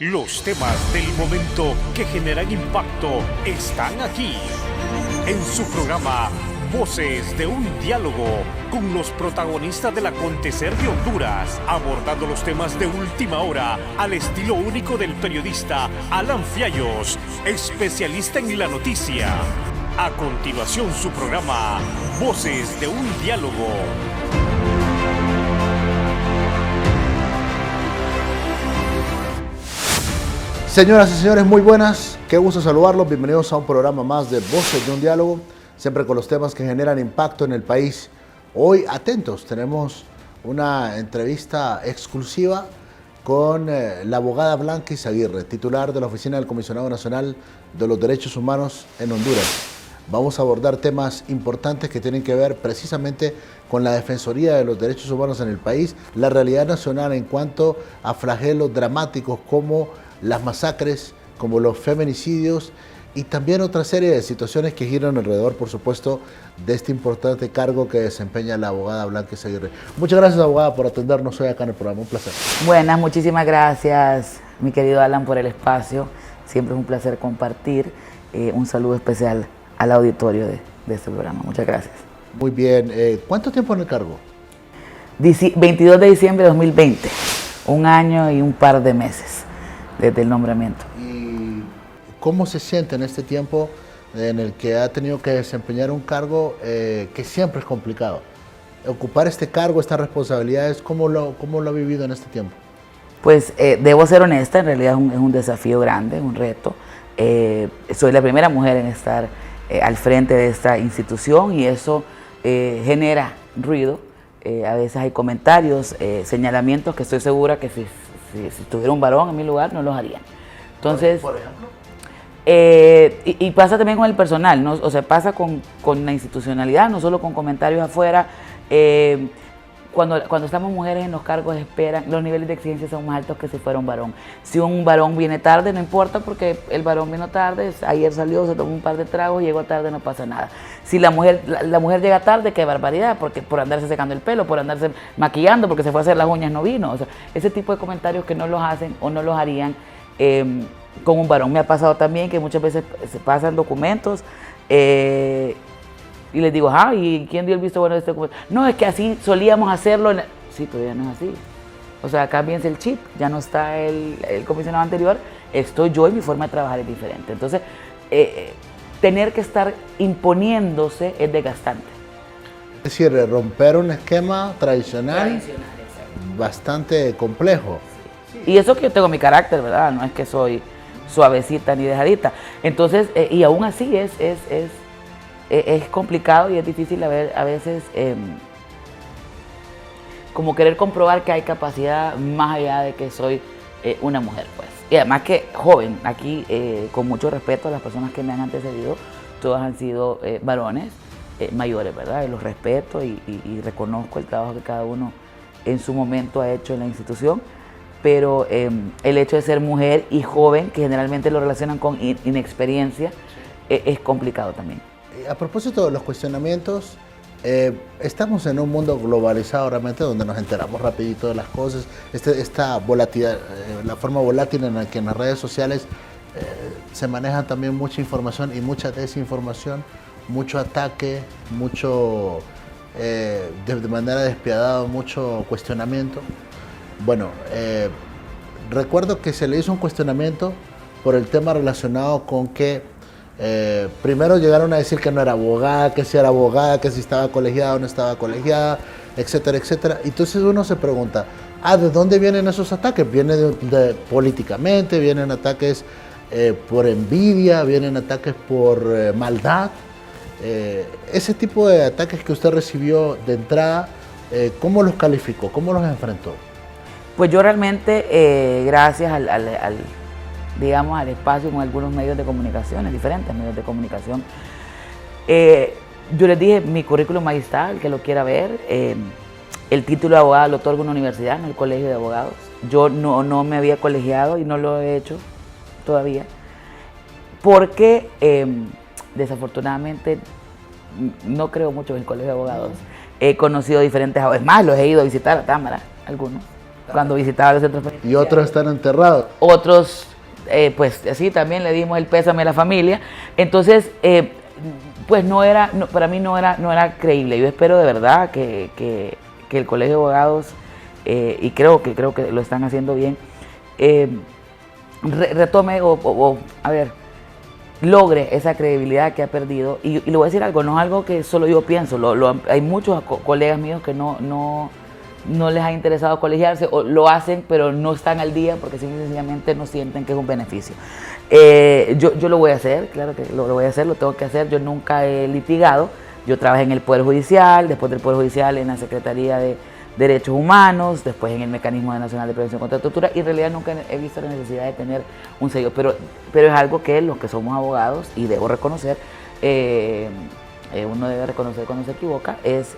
Los temas del momento que generan impacto están aquí. En su programa Voces de un Diálogo, con los protagonistas del acontecer de Honduras, abordando los temas de última hora al estilo único del periodista Alan Fiallos, especialista en la noticia. A continuación, su programa Voces de un Diálogo. Señoras y señores, muy buenas, qué gusto saludarlos, bienvenidos a un programa más de Voces de un Diálogo, siempre con los temas que generan impacto en el país. Hoy, atentos, tenemos una entrevista exclusiva con la abogada Blanca Izaguirre, titular de la Oficina del Comisionado Nacional de los Derechos Humanos en Honduras. Vamos a abordar temas importantes que tienen que ver precisamente con la Defensoría de los Derechos Humanos en el país, la realidad nacional en cuanto a flagelos dramáticos como las masacres, como los feminicidios y también otra serie de situaciones que giran alrededor, por supuesto, de este importante cargo que desempeña la abogada Blanca Izaguirre. Muchas gracias, abogada, por atendernos hoy acá en el programa. Un placer. Buenas, muchísimas gracias, mi querido Alan, por el espacio. Siempre es un placer compartir. Un saludo especial al auditorio de este programa. Muchas gracias. Muy bien. ¿Cuánto tiempo en el cargo? 22 de diciembre de 2020. Un año y un par de meses desde el nombramiento. ¿Y cómo se siente en este tiempo en el que ha tenido que desempeñar un cargo que siempre es complicado? Ocupar este cargo, estas responsabilidades, ¿cómo lo ha vivido en este tiempo? Pues debo ser honesta, en realidad es un desafío grande, un reto. Soy la primera mujer en estar al frente de esta institución y eso genera ruido. A veces hay comentarios, señalamientos que estoy segura que si tuviera un varón en mi lugar no los harían. Entonces, por ejemplo. Y pasa también con el personal, ¿no? O sea, pasa con la institucionalidad, no solo con comentarios afuera. Cuando estamos mujeres en los cargos esperan, los niveles de exigencia son más altos que si fuera un varón. Si un varón viene tarde, no importa porque el varón vino tarde, ayer salió, se tomó un par de tragos, llegó tarde, no pasa nada. Si la mujer llega tarde, qué barbaridad, porque por andarse secando el pelo, por andarse maquillando, porque se fue a hacer las uñas, no vino. O sea, ese tipo de comentarios que no los hacen o no los harían con un varón. Me ha pasado también que muchas veces se pasan documentos y les digo, ¿y quién dio el visto bueno de este documento? No, es que así solíamos hacerlo. Sí, pero ya no es así. O sea, cámbiense el chip, ya no está el comisionado anterior, estoy yo y mi forma de trabajar es diferente. Entonces, tener que estar imponiéndose es desgastante. Es decir, romper un esquema tradicional bastante complejo. Sí. Y eso que yo tengo mi carácter, ¿verdad? No es que soy suavecita ni dejadita. Entonces, y aún así es complicado y es difícil a veces como querer comprobar que hay capacidad más allá de que soy una mujer, pues. Y además que joven, aquí con mucho respeto a las personas que me han antecedido, todas han sido varones mayores, ¿verdad? Y los respeto y reconozco el trabajo que cada uno en su momento ha hecho en la institución, pero el hecho de ser mujer y joven, que generalmente lo relacionan con inexperiencia, es complicado también. A propósito de los cuestionamientos, estamos en un mundo globalizado realmente donde nos enteramos rapidito de las cosas. Esta volatilidad, la forma volátil en la que en las redes sociales se maneja también mucha información y mucha desinformación, mucho ataque, mucho de manera despiadada, mucho cuestionamiento. Bueno, recuerdo que se le hizo un cuestionamiento por el tema relacionado con que primero llegaron a decir que no era abogada, que si era abogada, que si estaba colegiada o no estaba colegiada, etcétera, etcétera. Entonces uno se pregunta, ¿de dónde vienen esos ataques? ¿Vienen políticamente? ¿Vienen ataques por envidia? ¿Vienen ataques por maldad? Ese tipo de ataques que usted recibió de entrada, ¿cómo los calificó? ¿Cómo los enfrentó? Pues yo realmente, gracias digamos, al espacio con algunos medios de comunicación, diferentes medios de comunicación. Yo les dije, mi currículum ahí está, el que lo quiera ver. El título de abogada lo otorga una universidad, no el colegio de abogados. Yo no me había colegiado y no lo he hecho todavía, porque desafortunadamente no creo mucho en el colegio de abogados. He conocido diferentes abogados, es más, los he ido a visitar a Támara, algunos. cuando visitaba los centros Y penitenciarios. otros están enterrados. Otros, pues así también le dimos el pésame a la familia. Entonces, pues para mí no era creíble. Yo espero de verdad que el Colegio de Abogados, y creo que lo están haciendo bien, retome logre esa credibilidad que ha perdido. Y le voy a decir algo, no es algo que solo yo pienso, hay muchos colegas míos que no les ha interesado colegiarse, o lo hacen pero no están al día porque sencillamente no sienten que es un beneficio. Yo lo voy a hacer, claro que lo voy a hacer, lo tengo que hacer. Yo nunca he litigado, yo trabajé en el Poder Judicial, después del Poder Judicial en la Secretaría de Derechos Humanos, después en el Mecanismo Nacional de Prevención contra la Tortura, y en realidad nunca he visto la necesidad de tener un sello, pero es algo que los que somos abogados, y debo reconocer, uno debe reconocer cuando se equivoca, es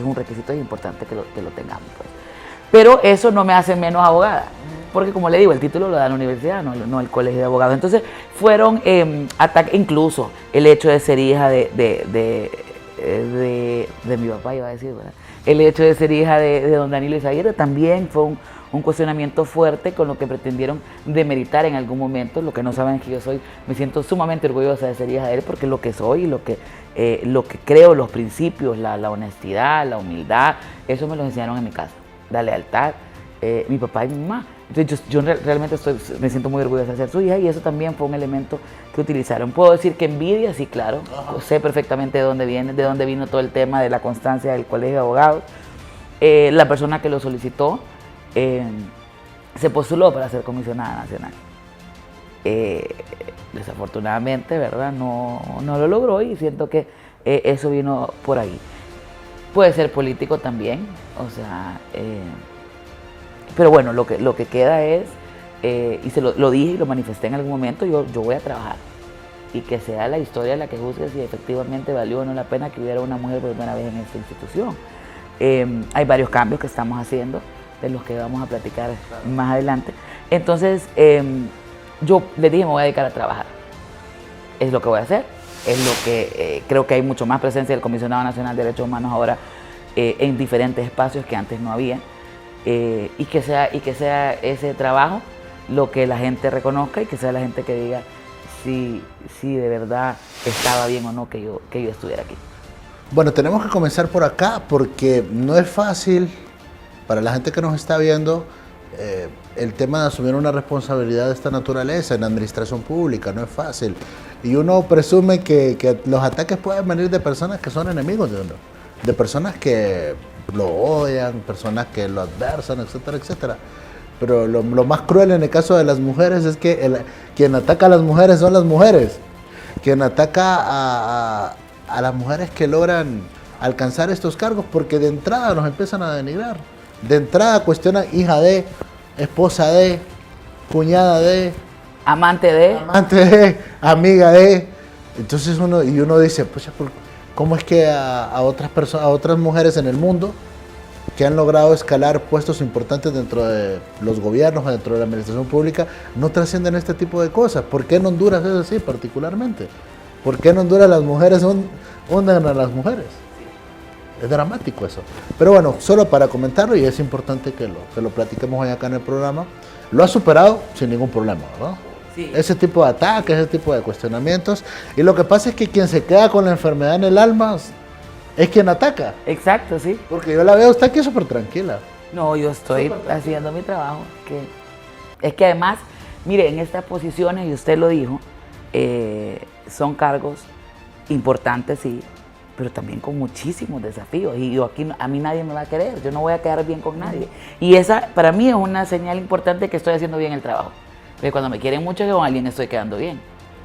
un requisito importante que lo tengamos, pues. Pero eso no me hace menos abogada, porque como le digo, el título lo da la universidad, no el Colegio de Abogados. Entonces fueron ataques, incluso el hecho de ser hija de mi papá, iba a decir, ¿verdad? El hecho de ser hija de don Danilo Izaguirre también fue un cuestionamiento fuerte, con lo que pretendieron demeritar en algún momento. Lo que no saben es que me siento sumamente orgullosa de ser hija de él, porque lo que soy, lo que creo, los principios, la honestidad, la humildad, eso me lo enseñaron en mi casa, la lealtad, mi papá y mi mamá. Entonces yo realmente me siento muy orgullosa de ser su hija, y eso también fue un elemento que utilizaron. Puedo decir que envidia, sí, claro. Sé perfectamente de dónde vino todo el tema de la constancia del Colegio de Abogados. La persona que lo solicitó se postuló para ser comisionada nacional. Desafortunadamente, ¿verdad? No lo logró, y siento que eso vino por ahí. Puede ser político también, o sea, pero bueno, lo que queda es, y lo dije y lo manifesté en algún momento, yo voy a trabajar, y que sea la historia la que juzgue si efectivamente valió o no la pena que hubiera una mujer por primera vez en esta institución. Hay varios cambios que estamos haciendo, de los que vamos a platicar más adelante. Entonces, yo les dije, me voy a dedicar a trabajar. Es lo que voy a hacer, es lo que creo que hay mucho más presencia del Comisionado Nacional de Derechos Humanos ahora en diferentes espacios que antes no había. Y que sea ese trabajo lo que la gente reconozca, y que sea la gente que diga si de verdad estaba bien o no que yo estuviera aquí. Bueno, tenemos que comenzar por acá, porque no es fácil para la gente que nos está viendo el tema de asumir una responsabilidad de esta naturaleza en la administración pública. No es fácil, y uno presume que los ataques pueden venir de personas que son enemigos de uno, de personas que lo odian, personas que lo adversan, etcétera, etcétera. Pero lo más cruel en el caso de las mujeres es que quien ataca a las mujeres son las mujeres. Quien ataca a las mujeres que logran alcanzar estos cargos, porque de entrada nos empiezan a denigrar. De entrada cuestionan hija de, esposa de, cuñada de, amante de, amiga de. Entonces uno dice, pues, ¿cómo es que a otras mujeres en el mundo que han logrado escalar puestos importantes dentro de los gobiernos, dentro de la administración pública, no trascienden este tipo de cosas? ¿Por qué en Honduras es así particularmente? ¿Por qué en Honduras las mujeres hunden a las mujeres? Es dramático eso. Pero bueno, solo para comentarlo, y es importante que lo platiquemos hoy acá en el programa, lo ha superado sin ningún problema, ¿verdad? Sí. Ese tipo de ataques, ese tipo de cuestionamientos. Y lo que pasa es que quien se queda con la enfermedad en el alma es quien ataca. Exacto, sí. Porque yo la veo, está aquí súper tranquila. No, yo estoy haciendo mi trabajo. Es que además, mire, en estas posiciones, y usted lo dijo, son cargos importantes, sí, pero también con muchísimos desafíos. Y yo aquí, a mí nadie me va a querer, yo no voy a quedar bien con nadie. Y esa, para mí, es una señal importante que estoy haciendo bien el trabajo. Porque cuando me quieren mucho, que con alguien estoy quedando bien.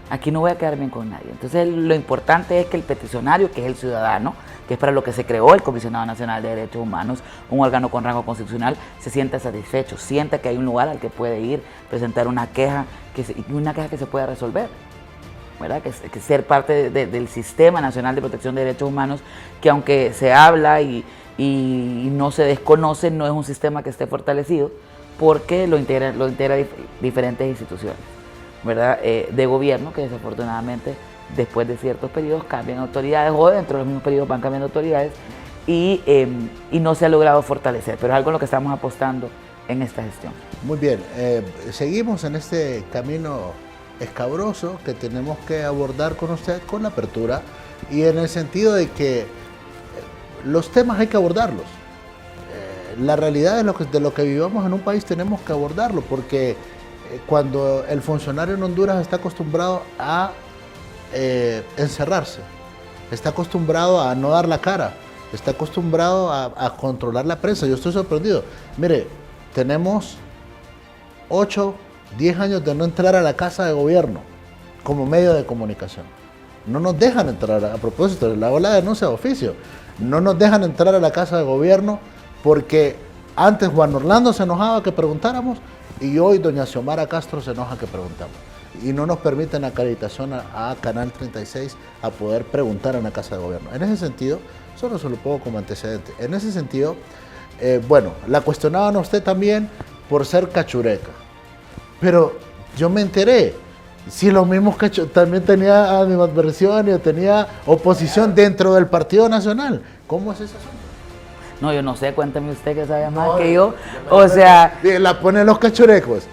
Aquí no voy a quedar bien con nadie. Entonces, lo importante es que el peticionario, que es el ciudadano, que es para lo que se creó el Comisionado Nacional de Derechos Humanos, un órgano con rango constitucional, se sienta satisfecho, sienta que hay un lugar al que puede ir, presentar una queja, que se pueda resolver, ¿verdad? Que ser parte del Sistema Nacional de Protección de Derechos Humanos, que aunque se habla y no se desconoce, no es un sistema que esté fortalecido, porque lo integra diferentes instituciones, ¿verdad? De gobierno, que desafortunadamente después de ciertos periodos cambian autoridades, o dentro de los mismos periodos van cambiando autoridades, y no se ha logrado fortalecer, pero es algo en lo que estamos apostando en esta gestión. Muy bien, seguimos en este camino escabroso que tenemos que abordar con usted con la apertura y en el sentido de que los temas hay que abordarlos. La realidad de lo que vivamos en un país tenemos que abordarlo porque cuando el funcionario en Honduras está acostumbrado a encerrarse, está acostumbrado a no dar la cara, está acostumbrado a controlar la prensa. Yo estoy sorprendido. Mire, tenemos 8, 10 años de no entrar a la casa de gobierno como medio de comunicación. No nos dejan entrar, a propósito, le hago la denuncia de oficio, no nos dejan entrar a la casa de gobierno porque antes Juan Orlando se enojaba que preguntáramos y hoy doña Xiomara Castro se enoja que preguntamos. Y no nos permiten acreditación a Canal 36 a poder preguntar en la casa de gobierno. En ese sentido, solo se lo pongo como antecedente. En ese sentido, bueno, la cuestionaban a usted también por ser cachureca. Pero yo me enteré, si los mismos también tenía animadversión y tenía oposición dentro del Partido Nacional. ¿Cómo es ese asunto? No, yo no sé, cuéntame usted que sabe más que yo. O sea... La ponen los cachurecos.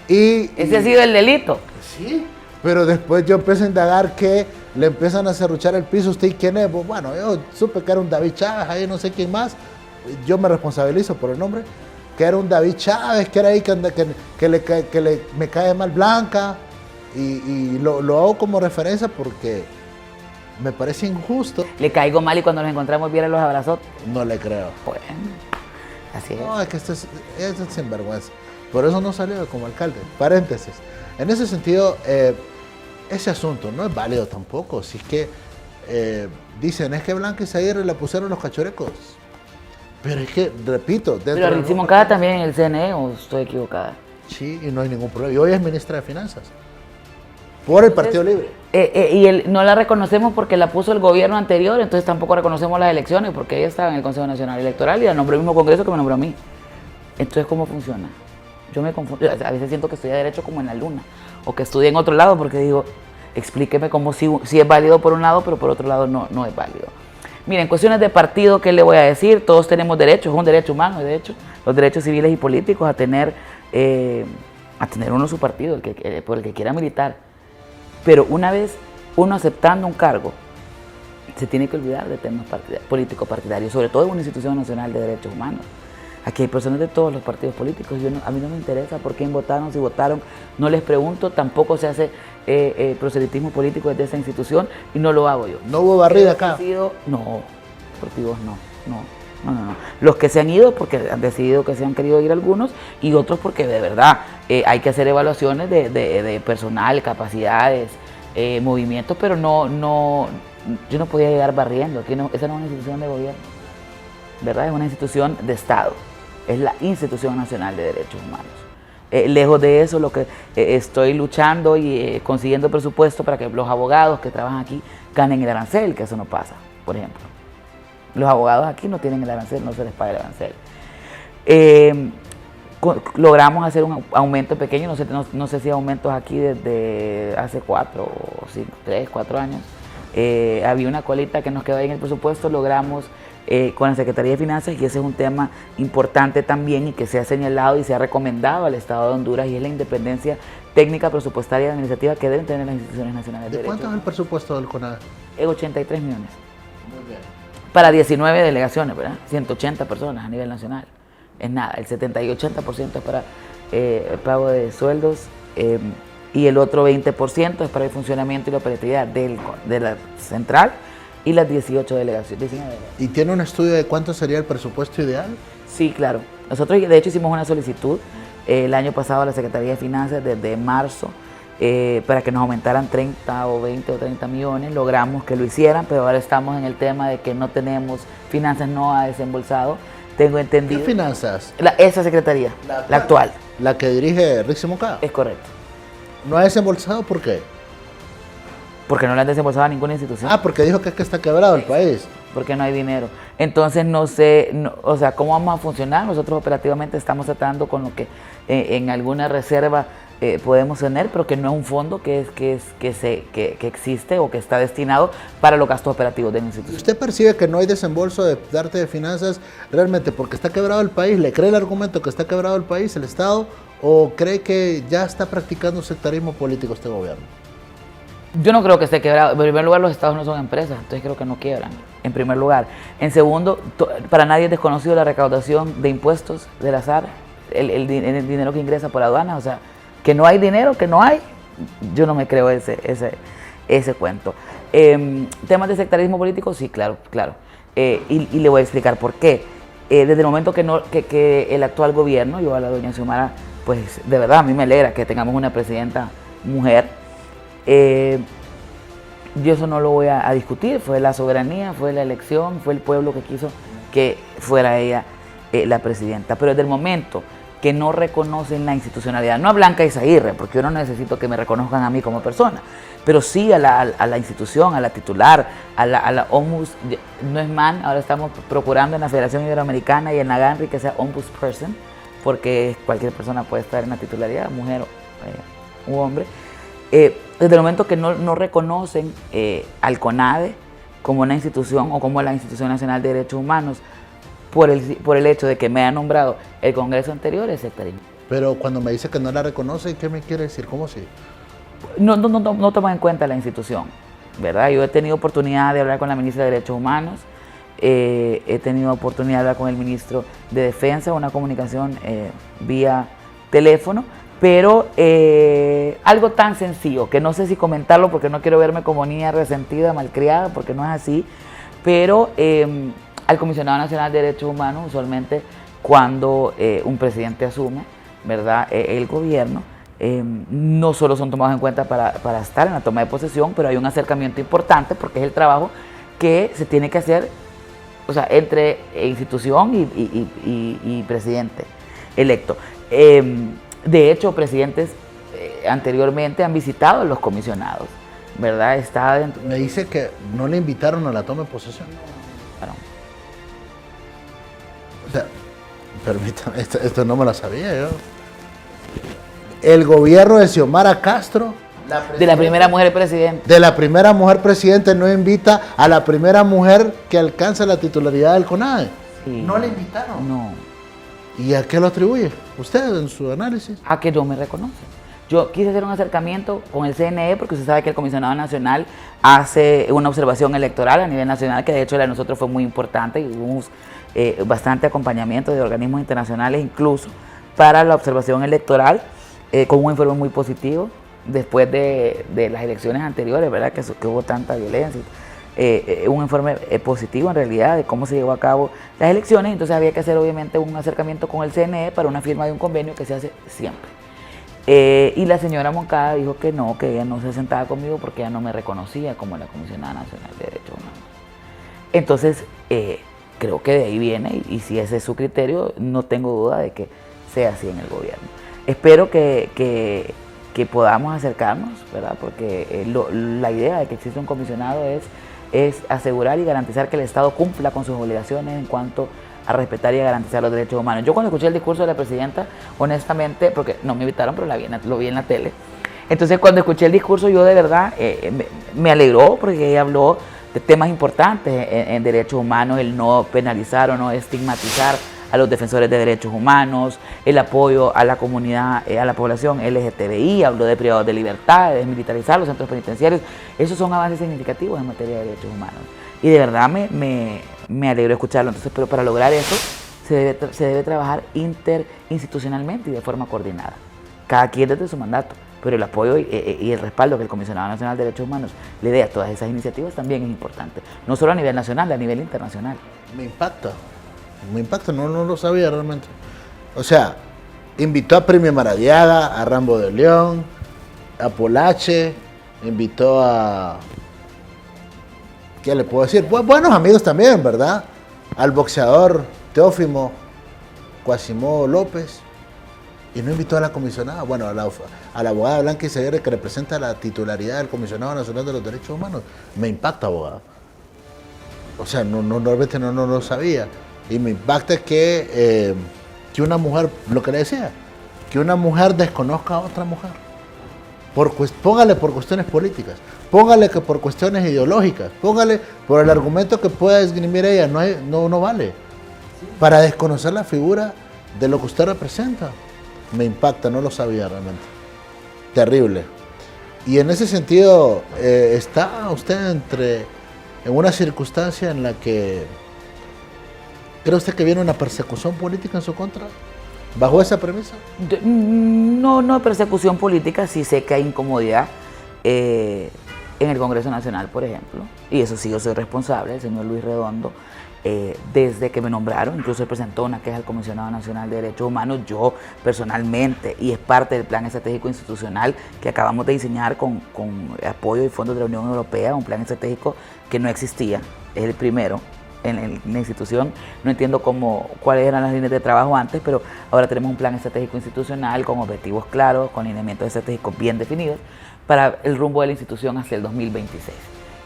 Ese ha sido el delito. Sí, pero después yo empecé a indagar que le empiezan a serruchar el piso. ¿Usted quién es? Pues bueno, yo supe que era un David Chávez, ahí no sé quién más. Yo me responsabilizo por el nombre. Que era un David Chávez, que era ahí que me cae mal Blanca. Y lo hago como referencia porque me parece injusto. Le caigo mal y cuando nos encontramos viera los abrazos. No le creo. Bueno, así es. No, es que esto es sinvergüenza. Por eso no salió como alcalde. Paréntesis. En ese sentido, ese asunto no es válido tampoco. Si es que dicen, es que Blanca y Zaguirre la pusieron los cachurecos. Pero es que, repito... Pero Ritzy Moncada también en el CNE, ¿o estoy equivocada? Sí, y no hay ningún problema. Y hoy es ministra de Finanzas. Por el Partido Libre. Y no la reconocemos porque la puso el gobierno anterior, entonces tampoco reconocemos las elecciones porque ella estaba en el Consejo Nacional Electoral y la nombró el mismo Congreso que me nombró a mí. Entonces, ¿cómo funciona? Yo me confundo. A veces siento que estudié Derecho como en la luna o que estudié en otro lado porque digo, explíqueme cómo si es válido por un lado, pero por otro lado no es válido. Miren, cuestiones de partido, ¿qué le voy a decir? Todos tenemos derechos, es un derecho humano, de hecho, los derechos civiles y políticos a tener uno su partido, por el que quiera militar. Pero una vez uno aceptando un cargo, se tiene que olvidar de temas políticos partidarios, sobre todo en una institución nacional de derechos humanos. Aquí hay personas de todos los partidos políticos, a mí no me interesa por quién votaron, si votaron, no les pregunto, tampoco se hace proselitismo político desde esa institución y no lo hago yo. ¿No hubo barrida acá? No, deportivos no. Los que se han ido porque han decidido que se han querido ir algunos y otros porque de verdad hay que hacer evaluaciones de personal, capacidades, movimientos, pero yo no podía llegar barriendo, esa no es una institución de gobierno, ¿verdad? Es una institución de Estado, es la Institución Nacional de Derechos Humanos. Lejos de eso, lo que estoy luchando y consiguiendo presupuesto para que los abogados que trabajan aquí ganen el arancel, que eso no pasa, por ejemplo. Los abogados aquí no tienen el arancel, no se les paga el arancel. Logramos hacer un aumento pequeño, no sé si aumentos aquí desde hace 3, 4 años. Había una colita que nos quedó ahí en el presupuesto, logramos con la Secretaría de Finanzas, y ese es un tema importante también y que se ha señalado y se ha recomendado al Estado de Honduras, y es la independencia técnica, presupuestaria y administrativa que deben tener las instituciones nacionales de ¿De cuánto es el presupuesto del CONADE? 83 millones. Muy bien. Para 19 delegaciones, ¿verdad? 180 personas a nivel nacional. Es nada, el 70 y 80% es para el pago de sueldos y el otro 20% es para el funcionamiento y la operatividad de la central y las 18 delegaciones. ¿Y tiene un estudio de cuánto sería el presupuesto ideal? Sí, claro. Nosotros de hecho hicimos una solicitud el año pasado a la Secretaría de Finanzas desde marzo para que nos aumentaran 30 o 20 o 30 millones. Logramos que lo hicieran, pero ahora estamos en el tema de que no tenemos, Finanzas no ha desembolsado. Tengo entendido. ¿Qué finanzas? Esa secretaría, la actual. La que dirige Ritzy Moncada. Es correcto. ¿No ha desembolsado por qué? Porque no le han desembolsado a ninguna institución. Porque dijo que es que está quebrado el país. Porque no hay dinero. Entonces no sé, o sea, ¿cómo vamos a funcionar? Nosotros operativamente estamos tratando con lo que en alguna reserva podemos tener, pero que no es un fondo que existe o que está destinado para los gastos operativos de la institución. ¿Usted percibe que no hay desembolso de parte de finanzas realmente porque está quebrado el país? ¿Le cree el argumento que está quebrado el país, el Estado, o cree que ya está practicando sectarismo político este gobierno? Yo no creo que esté quebrado. En primer lugar, los estados no son empresas, entonces creo que no quiebran, en primer lugar. En segundo, para nadie es desconocido la recaudación de impuestos de la SAR, el dinero que ingresa por aduanas, o sea, que no hay dinero, que no hay, yo no me creo ese cuento. Temas de sectarismo político, sí, claro. Y le voy a explicar por qué. Desde el momento que el actual gobierno, yo a la doña Xiomara, pues de verdad a mí me alegra que tengamos una presidenta mujer. Yo eso no lo voy a discutir, fue la soberanía, fue la elección, fue el pueblo que quiso que fuera ella la presidenta. Pero desde el momento que no reconocen la institucionalidad, no a Blanca Izaguirre, porque yo no necesito que me reconozcan a mí como persona, pero sí a la institución, a la titular, a la OMBUS, no es man, ahora estamos procurando en la Federación Iberoamericana y en la GANRI que sea ombudsperson, porque cualquier persona puede estar en la titularidad, mujer u hombre. Desde el momento que no reconocen al CONADE como una institución o como la Institución Nacional de Derechos Humanos, por el hecho de que me ha nombrado el Congreso anterior, es sectarismo. Pero cuando me dice que no la reconoce, ¿qué me quiere decir? ¿Cómo así? No toma en cuenta la institución, ¿verdad? Yo he tenido oportunidad de hablar con la ministra de Derechos Humanos, he tenido oportunidad de hablar con el ministro de Defensa, una comunicación vía teléfono, pero algo tan sencillo, que no sé si comentarlo porque no quiero verme como niña resentida, malcriada, porque no es así, pero al Comisionado Nacional de Derechos Humanos, usualmente cuando un presidente asume, ¿verdad?, el gobierno, no solo son tomados en cuenta para estar en la toma de posesión, pero hay un acercamiento importante porque es el trabajo que se tiene que hacer, o sea, entre institución y presidente electo. De hecho, presidentes anteriormente han visitado a los comisionados, ¿verdad? Me dice que no le invitaron a la toma de posesión. Bueno. O sea, permítame, esto no me lo sabía yo. El gobierno de Xiomara Castro, de la primera mujer presidenta. De la primera mujer presidenta no invita a la primera mujer que alcanza la titularidad del CONADE. Sí. ¿No le invitaron? No. ¿Y a qué lo atribuye usted en su análisis? A que no me reconoce. Yo quise hacer un acercamiento con el CNE porque usted sabe que el Comisionado Nacional hace una observación electoral a nivel nacional, que de hecho la de nosotros fue muy importante y hubo bastante acompañamiento de organismos internacionales incluso para la observación electoral, con un informe muy positivo después de las elecciones anteriores, ¿verdad? Que hubo tanta violencia. Un informe positivo en realidad de cómo se llevó a cabo las elecciones, entonces había que hacer obviamente un acercamiento con el CNE para una firma de un convenio que se hace siempre. Y la señora Moncada dijo que ella no se sentaba conmigo porque ella no me reconocía como la Comisionada Nacional de Derechos Humanos. Entonces, creo que de ahí viene, y si ese es su criterio, no tengo duda de que sea así en el gobierno. Espero que podamos acercarnos, ¿verdad? Porque la idea de que existe un comisionado es asegurar y garantizar que el Estado cumpla con sus obligaciones en cuanto a respetar y a garantizar los derechos humanos. Yo cuando escuché el discurso de la presidenta, honestamente, porque no me invitaron, pero lo vi en la tele, entonces cuando escuché el discurso yo de verdad me alegró porque ella habló de temas importantes en derechos humanos, el no penalizar o no estigmatizar a los defensores de derechos humanos, el apoyo a la comunidad, a la población LGTBI, habló de privados de libertad, de desmilitarizar los centros penitenciarios. Esos son avances significativos en materia de derechos humanos. Y de verdad me alegró escucharlo. Entonces, pero para lograr eso se debe trabajar interinstitucionalmente y de forma coordinada. Cada quien desde su mandato, pero el apoyo y el respaldo que el Comisionado Nacional de Derechos Humanos le dé a todas esas iniciativas también es importante. No solo a nivel nacional, a nivel internacional. Me impacta, no lo sabía realmente. O sea, invitó a Premio Maradiaga, a Rambo de León, a Polache, invitó a... ¿Qué le puedo decir? Buenos amigos también, ¿verdad? Al boxeador Teófimo Quasimodo López. Y no invitó a la comisionada, bueno, a la abogada Blanca Izaguirre, que representa la titularidad del Comisionado Nacional de los Derechos Humanos. Me impacta, abogada. O sea, realmente no lo sabía. Y me impacta que una mujer, lo que le decía, que una mujer desconozca a otra mujer. Póngale por cuestiones políticas, póngale que por cuestiones ideológicas, póngale por el argumento que pueda esgrimir ella, no vale. Para desconocer la figura de lo que usted representa. Me impacta, no lo sabía realmente. Terrible. Y en ese sentido, ¿está usted en una circunstancia en la que cree usted que viene una persecución política en su contra? ¿Bajo esa premisa? No persecución política, sí sé que hay incomodidad en el Congreso Nacional, por ejemplo, y eso sí yo soy responsable, el señor Luis Redondo, desde que me nombraron, incluso él presentó una queja al Comisionado Nacional de Derechos Humanos, yo personalmente, y es parte del plan estratégico institucional que acabamos de diseñar con apoyo y fondos de la Unión Europea, un plan estratégico que no existía, es el primero en la institución. No entiendo cuáles eran las líneas de trabajo antes, pero ahora tenemos un plan estratégico institucional con objetivos claros, con lineamientos estratégicos bien definidos para el rumbo de la institución hacia el 2026,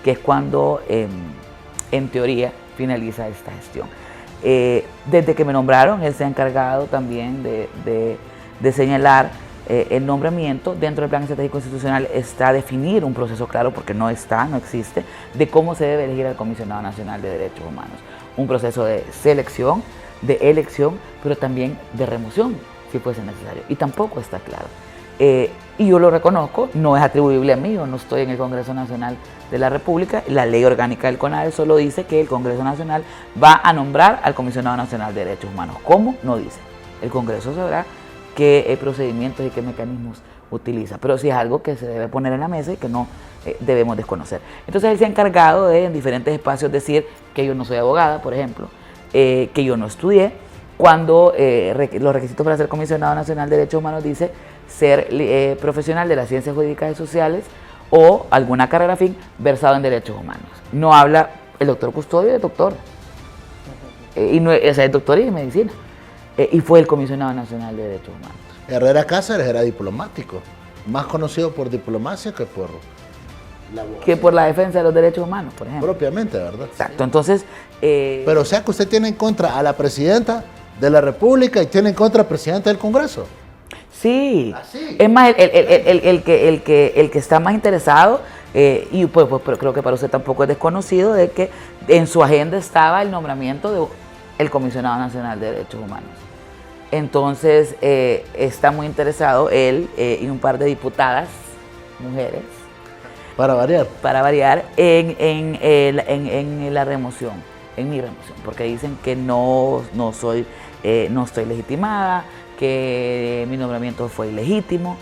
que es cuando en teoría finaliza esta gestión. Desde que me nombraron, él se ha encargado también de señalar el nombramiento. Dentro del plan estratégico institucional está definir un proceso claro, porque no existe, de cómo se debe elegir al Comisionado Nacional de Derechos Humanos. Un proceso de selección, de elección, pero también de remoción, si fuese necesario. Y tampoco está claro. Y yo lo reconozco, no es atribuible a mí, yo no estoy en el Congreso Nacional de la República. La ley orgánica del CONADE solo dice que el Congreso Nacional va a nombrar al Comisionado Nacional de Derechos Humanos. ¿Cómo? No dice. El Congreso sabrá qué procedimientos y qué mecanismos utiliza, pero sí es algo que se debe poner en la mesa y que no debemos desconocer. Entonces él se ha encargado de en diferentes espacios decir que yo no soy abogada, por ejemplo, que yo no estudié, cuando los requisitos para ser Comisionado Nacional de Derechos Humanos dice ser profesional de las ciencias jurídicas y sociales o alguna carrera afín versado en derechos humanos. No habla el doctor Custodio, es doctor, es doctor en medicina. Y fue el Comisionado Nacional de Derechos Humanos. Herrera Cáceres era diplomático, más conocido por diplomacia que por la defensa de los derechos humanos, por ejemplo. Propiamente, ¿verdad? Exacto, entonces... Pero o sea que usted tiene en contra a la presidenta de la República y tiene en contra al presidente del Congreso. Sí, ¿Así? Es más, el que está más interesado, y pues creo que para usted tampoco es desconocido, de que en su agenda estaba el nombramiento del Comisionado Nacional de Derechos Humanos. Entonces, está muy interesado él y un par de diputadas, mujeres, para variar, en la remoción, en mi remoción, porque dicen que no estoy legitimada, que mi nombramiento fue ilegítimo.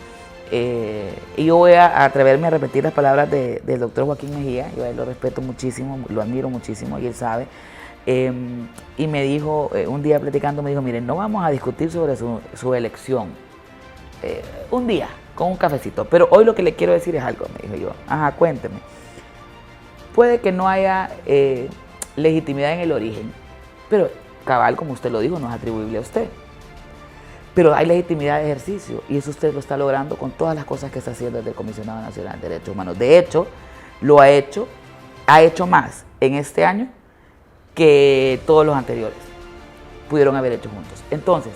Y yo voy a atreverme a repetir las palabras del doctor Joaquín Mejía. Yo a él lo respeto muchísimo, lo admiro muchísimo y él sabe. Y me dijo, un día platicando, me dijo, miren, no vamos a discutir sobre su elección un día, con un cafecito, pero hoy lo que le quiero decir es algo, me dijo yo. Ajá, cuénteme. Puede que no haya legitimidad en el origen, pero cabal, como usted lo dijo, no es atribuible a usted. Pero hay legitimidad de ejercicio y eso usted lo está logrando con todas las cosas que está haciendo desde el Comisionado Nacional de Derechos Humanos. De hecho, ha hecho más en este año que todos los anteriores pudieron haber hecho juntos. Entonces,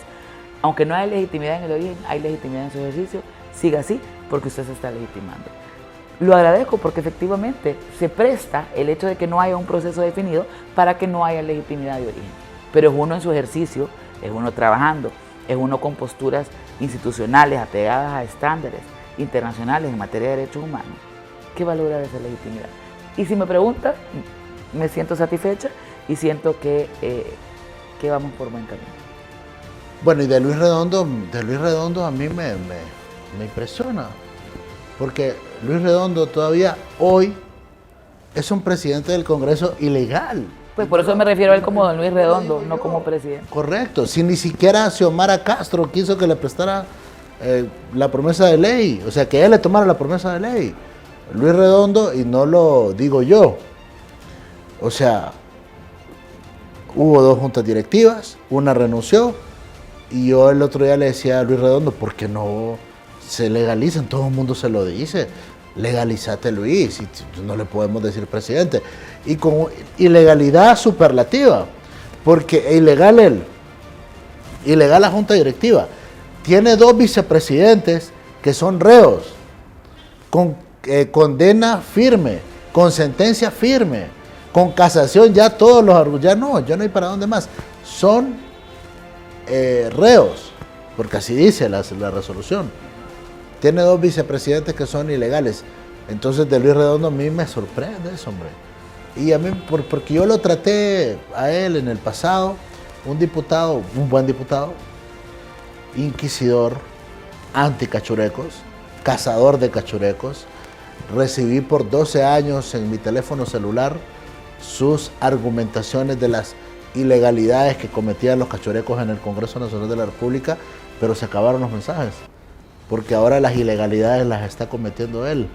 aunque no hay legitimidad en el origen, hay legitimidad en su ejercicio, siga así porque usted se está legitimando. Lo agradezco porque efectivamente se presta el hecho de que no haya un proceso definido para que no haya legitimidad de origen. Pero es uno en su ejercicio, es uno trabajando, es uno con posturas institucionales apegadas a estándares internacionales en materia de derechos humanos, que valora esa legitimidad. Y si me pregunta, me siento satisfecha y siento que vamos por buen camino. Bueno, y de Luis Redondo a mí me impresiona, porque Luis Redondo todavía hoy es un presidente del Congreso ilegal. Pues por eso me refiero a él como don Luis Redondo, no como presidente. Correcto, si ni siquiera Xiomara Castro quiso que le prestara la promesa de ley, o sea, que él le tomara la promesa de ley. Luis Redondo, y no lo digo yo, o sea, hubo 2 juntas directivas, una renunció, y yo el otro día le decía a Luis Redondo, ¿por qué no se legalizan? Todo el mundo se lo dice, legalízate Luis, y no le podemos decir presidente. Y con ilegalidad superlativa, porque ilegal él, ilegal la junta directiva, tiene 2 vicepresidentes que son reos, con condena firme, con sentencia firme, con casación, ya todos los argumentos, ya no hay para dónde más, son reos, porque así dice la resolución. Tiene 2 vicepresidentes que son ilegales. Entonces de Luis Redondo a mí me sorprende eso, hombre. Y a mí, porque yo lo traté a él en el pasado, un diputado, un buen diputado, inquisidor, anticachurecos, cazador de cachurecos. Recibí por 12 años en mi teléfono celular sus argumentaciones de las ilegalidades que cometían los cachurecos en el Congreso Nacional de la República, pero se acabaron los mensajes, porque ahora las ilegalidades las está cometiendo él.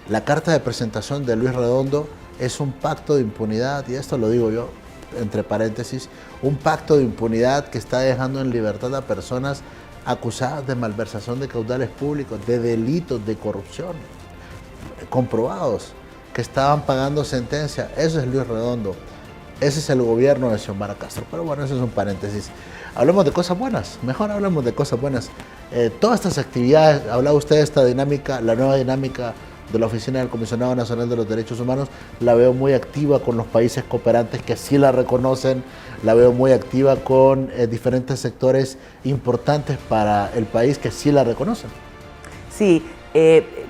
La carta de presentación de Luis Redondo es un pacto de impunidad, y esto lo digo yo, entre paréntesis, un pacto de impunidad que está dejando en libertad a personas acusadas de malversación de caudales públicos, de delitos de corrupción, comprobados, que estaban pagando sentencia. Eso es Luis Redondo, ese es el gobierno de Xiomara Castro. Pero bueno, eso es un paréntesis. Hablemos de cosas buenas, mejor hablemos de cosas buenas. Todas estas actividades, hablaba usted de esta dinámica, la nueva dinámica de la Oficina del Comisionado Nacional de los Derechos Humanos, la veo muy activa con los países cooperantes que sí la reconocen, la veo muy activa con diferentes sectores importantes para el país que sí la reconocen. Sí,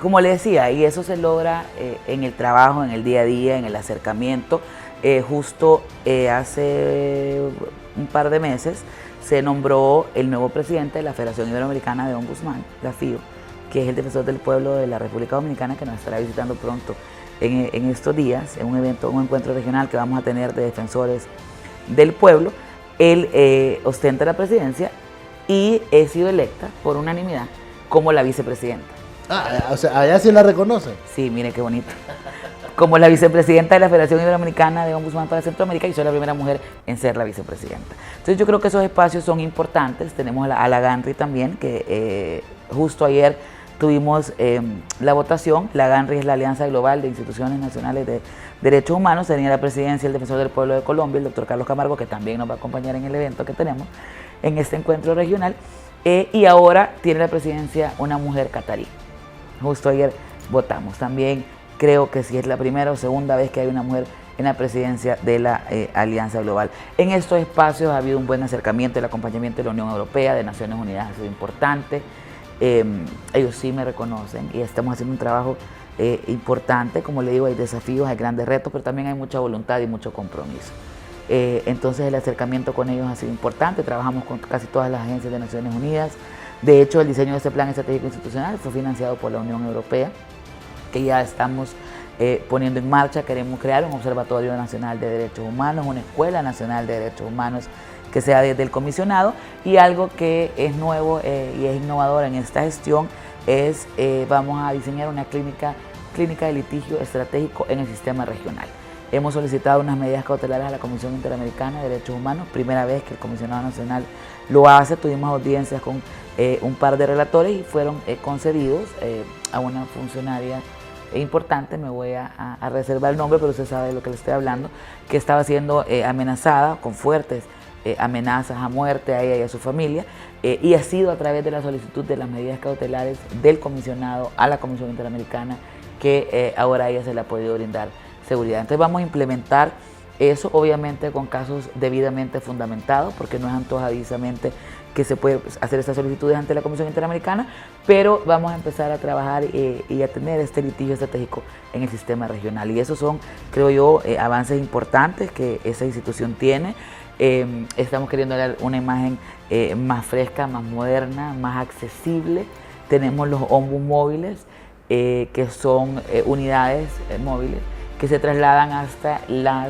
como le decía, y eso se logra en el trabajo, en el día a día, en el acercamiento. Justo hace un par de meses se nombró el nuevo presidente de la Federación Iberoamericana de Ombudsman, la FIO, que es el defensor del pueblo de la República Dominicana, que nos estará visitando pronto en estos días, en un evento, un encuentro regional que vamos a tener de defensores del pueblo. Él ostenta la presidencia y he sido electa por unanimidad como la vicepresidenta. O sea, allá sí la reconocen. Sí, mire qué bonito. Como la vicepresidenta de la Federación Iberoamericana de Ombudsman para Centroamérica, y soy la primera mujer en ser la vicepresidenta. Entonces yo creo que esos espacios son importantes. Tenemos a la GANRI también, que justo ayer tuvimos la votación. La GANRI es la Alianza Global de Instituciones Nacionales de Derechos Humanos. Tenía la presidencia el defensor del pueblo de Colombia, el doctor Carlos Camargo, que también nos va a acompañar en el evento que tenemos, en este encuentro regional. Y ahora tiene la presidencia una mujer catarí. Justo ayer votamos. También creo que si es la primera o segunda vez que hay una mujer en la presidencia de la Alianza Global. En estos espacios ha habido un buen acercamiento, el acompañamiento de la Unión Europea, de Naciones Unidas ha sido importante. Ellos sí me reconocen y estamos haciendo un trabajo importante. Como le digo, hay desafíos, hay grandes retos, pero también hay mucha voluntad y mucho compromiso. Entonces el acercamiento con ellos ha sido importante. Trabajamos con casi todas las agencias de Naciones Unidas. De hecho, el diseño de este plan estratégico institucional fue financiado por la Unión Europea, que ya estamos poniendo en marcha. Queremos crear un Observatorio Nacional de Derechos Humanos, una Escuela Nacional de Derechos Humanos que sea desde el comisionado, y algo que es nuevo y es innovador en esta gestión es vamos a diseñar una clínica de litigio estratégico en el sistema regional. Hemos solicitado unas medidas cautelares a la Comisión Interamericana de Derechos Humanos, primera vez que el comisionado nacional lo hace. Tuvimos audiencias con un par de relatores y fueron concedidos a una funcionaria importante, me voy a reservar el nombre, pero usted sabe de lo que le estoy hablando, que estaba siendo amenazada con fuertes amenazas a muerte a ella y a su familia, y ha sido a través de la solicitud de las medidas cautelares del comisionado a la Comisión Interamericana que ahora a ella se le ha podido brindar seguridad. Entonces vamos a implementar eso, obviamente con casos debidamente fundamentados, porque no es antojadizamente que se puede hacer estas solicitudes ante la Comisión Interamericana, pero vamos a empezar a trabajar y a tener este litigio estratégico en el sistema regional. Y esos son, creo yo, avances importantes que esa institución tiene. Estamos queriendo dar una imagen más fresca, más moderna, más accesible. Tenemos los ombus móviles, que son unidades móviles que se trasladan hasta las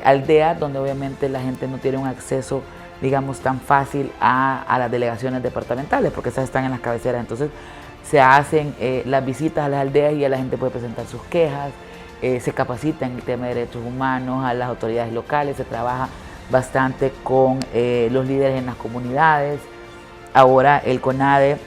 aldeas donde obviamente la gente no tiene un acceso, digamos, tan fácil a las delegaciones departamentales, porque esas están en las cabeceras. Entonces se hacen las visitas a las aldeas y ya la gente puede presentar sus quejas, se capacita en el tema de derechos humanos a las autoridades locales, se trabaja bastante con los líderes en las comunidades. Ahora el CONADE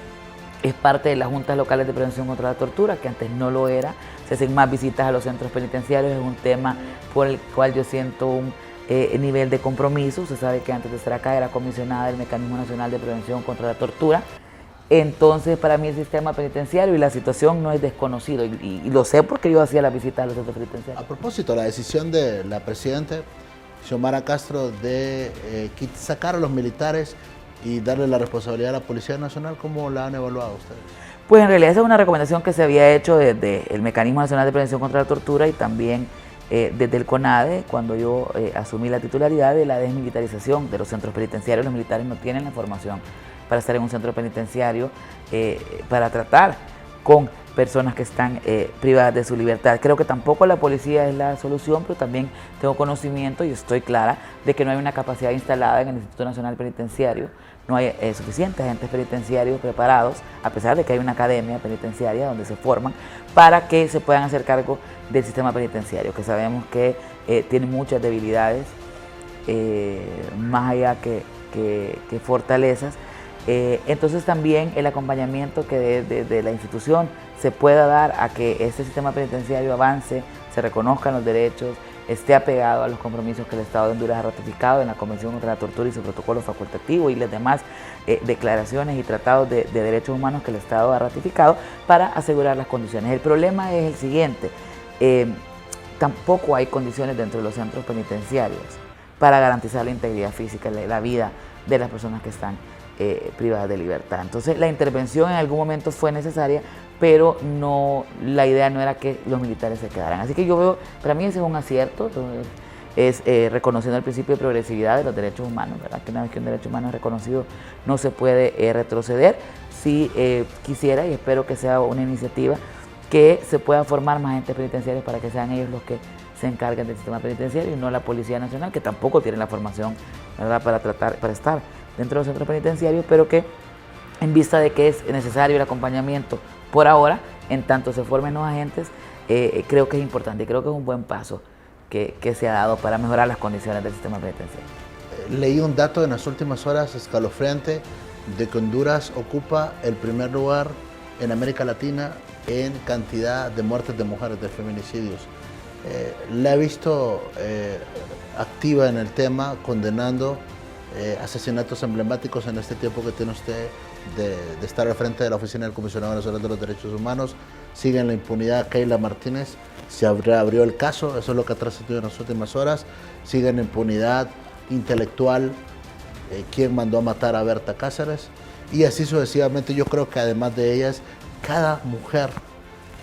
es parte de las juntas locales de prevención contra la tortura, que antes no lo era. Se hacen más visitas a los centros penitenciarios, es un tema por el cual yo siento nivel de compromiso. Usted sabe que antes de estar acá era comisionada del Mecanismo Nacional de Prevención contra la Tortura. Entonces, para mí el sistema penitenciario y la situación no es desconocido, y lo sé porque yo hacía la visita a los centros penitenciarios. A propósito, la decisión de la Presidenta Xiomara Castro de sacar a los militares y darle la responsabilidad a la Policía Nacional, ¿cómo la han evaluado ustedes? Pues en realidad esa es una recomendación que se había hecho desde el Mecanismo Nacional de Prevención contra la Tortura y también desde el CONADE, cuando yo asumí la titularidad de la desmilitarización de los centros penitenciarios. Los militares no tienen la formación para estar en un centro penitenciario, para tratar con personas que están privadas de su libertad. Creo que tampoco la policía es la solución, pero también tengo conocimiento y estoy clara de que no hay una capacidad instalada en el Instituto Nacional Penitenciario, no hay suficientes agentes penitenciarios preparados, a pesar de que hay una academia penitenciaria donde se forman, para que se puedan hacer cargo del sistema penitenciario, que sabemos que tiene muchas debilidades, más allá que fortalezas. Entonces también el acompañamiento que de la institución se pueda dar a que este sistema penitenciario avance, se reconozcan los derechos, esté apegado a los compromisos que el Estado de Honduras ha ratificado en la Convención contra la Tortura y su protocolo facultativo y las demás declaraciones y tratados de derechos humanos que el Estado ha ratificado para asegurar las condiciones. El problema es el siguiente, tampoco hay condiciones dentro de los centros penitenciarios para garantizar la integridad física, la vida de las personas que están privadas de libertad. Entonces la intervención en algún momento fue necesaria, pero no, la idea no era que los militares se quedaran. Así que yo veo, para mí ese es un acierto, es reconociendo el principio de progresividad de los derechos humanos, ¿verdad? Que una vez que un derecho humano es reconocido no se puede retroceder. Sí quisiera y espero que sea una iniciativa que se pueda formar más agentes penitenciarios para que sean ellos los que se encarguen del sistema penitenciario y no la Policía Nacional, que tampoco tiene la formación, ¿verdad?, para estar dentro de los centros penitenciarios, pero que en vista de que es necesario el acompañamiento por ahora, en tanto se formen los agentes, creo que es importante, creo que es un buen paso que se ha dado para mejorar las condiciones del sistema penitenciario. Leí un dato en las últimas horas escalofriante de que Honduras ocupa el primer lugar en América Latina en cantidad de muertes de mujeres, de feminicidios. La he visto activa en el tema, condenando asesinatos emblemáticos en este tiempo que tiene usted de estar al frente de la Oficina del Comisionado Nacional de los Derechos Humanos. Sigue en la impunidad Keila Martínez, se abrió el caso, eso es lo que ha trascendido en las últimas horas. Sigue en la impunidad intelectual, quien mandó a matar a Berta Cáceres, y así sucesivamente. Yo creo que además de ellas, cada mujer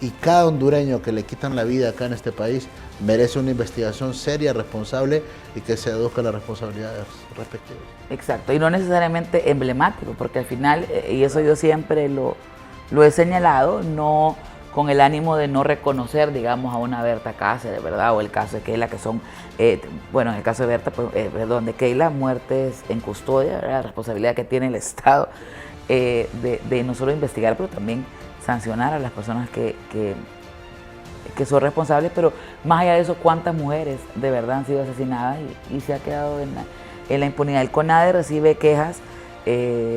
y cada hondureño que le quitan la vida acá en este país merece una investigación seria, responsable, y que se deduzcan las responsabilidades respectivas. Exacto, y no necesariamente emblemático, porque al final, y eso yo siempre lo he señalado, no con el ánimo de no reconocer, digamos, a una Berta Cáceres, ¿verdad? O el caso de Keila, que son, bueno, en el caso de Berta, pues, de Keila, muertes en custodia, ¿verdad? La responsabilidad que tiene el Estado de no solo investigar, pero también sancionar a las personas que son responsables, pero más allá de eso, cuántas mujeres de verdad han sido asesinadas y se ha quedado en la impunidad. El CONADE recibe quejas,